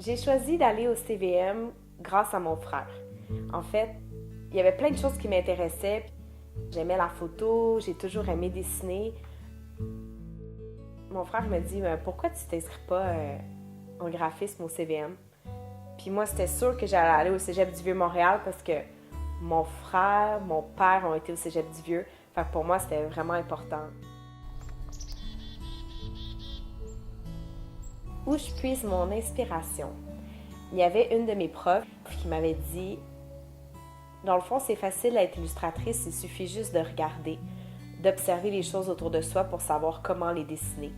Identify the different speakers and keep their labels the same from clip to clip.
Speaker 1: J'ai choisi d'aller au CVM grâce à mon frère. En fait, il y avait plein de choses qui m'intéressaient. J'aimais la photo, j'ai toujours aimé dessiner. Mon frère me dit pourquoi tu t'inscris pas en graphisme au CVM? Puis moi, c'était sûr que j'allais aller au Cégep du Vieux-Montréal parce que mon frère, mon père ont été au Cégep du Vieux. Fait que pour moi, c'était vraiment important. Où je puise mon inspiration? Il y avait une de mes profs qui m'avait dit dans le fond, c'est facile d'être illustratrice, il suffit juste de regarder, d'observer les choses autour de soi pour savoir comment les dessiner.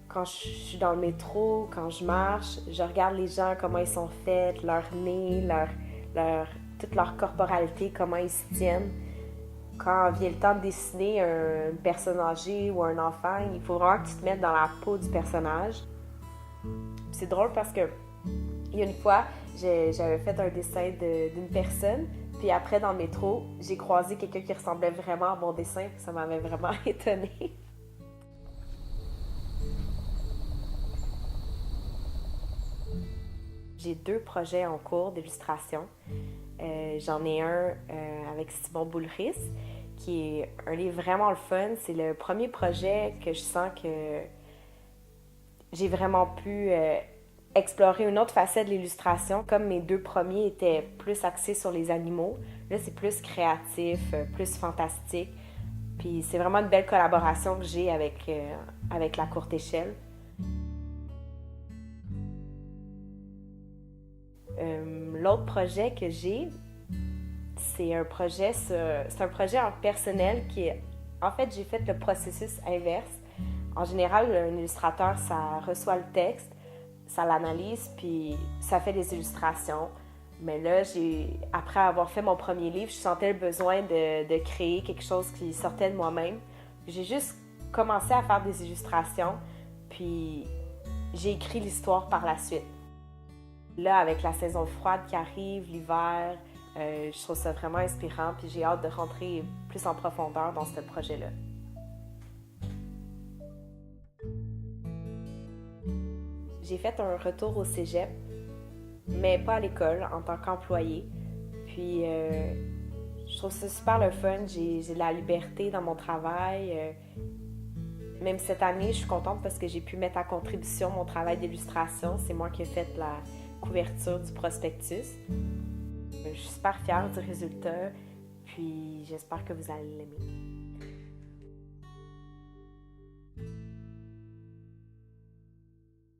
Speaker 1: Quand je suis dans le métro, quand je marche, je regarde les gens, comment ils sont faits, leur nez, toute leur corporalité, comment ils se tiennent. Quand vient le temps de dessiner une personne âgée ou un enfant, il faut vraiment que tu te mettes dans la peau du personnage. C'est drôle parce que il y a une fois, j'avais fait un dessin d'une personne, puis après, dans le métro, j'ai croisé quelqu'un qui ressemblait vraiment à mon dessin, puis ça m'avait vraiment étonnée. J'ai 2 projets en cours d'illustration. J'en ai un avec Simon Boulris, qui est un livre vraiment le fun. C'est le premier projet que je sens que j'ai vraiment pu explorer une autre facette de l'illustration. Comme mes 2 premiers étaient plus axés sur les animaux, là c'est plus créatif, plus fantastique. Puis c'est vraiment une belle collaboration que j'ai avec la courte échelle. L'autre projet que j'ai, c'est un projet en personnel qui est... En fait, j'ai fait le processus inverse. En général, un illustrateur, ça reçoit le texte, ça l'analyse, puis ça fait des illustrations. Mais là, après avoir fait mon premier livre, je sentais le besoin de créer quelque chose qui sortait de moi-même. J'ai juste commencé à faire des illustrations, puis j'ai écrit l'histoire par la suite. Là, avec la saison froide qui arrive, l'hiver, je trouve ça vraiment inspirant, puis j'ai hâte de rentrer plus en profondeur dans ce projet-là. J'ai fait un retour au cégep, mais pas à l'école, en tant qu'employée. Puis, je trouve ça super le fun. J'ai de la liberté dans mon travail. Même cette année, je suis contente parce que j'ai pu mettre à contribution mon travail d'illustration. C'est moi qui ai fait la couverture du prospectus. Je suis super fière du résultat, puis j'espère que vous allez l'aimer.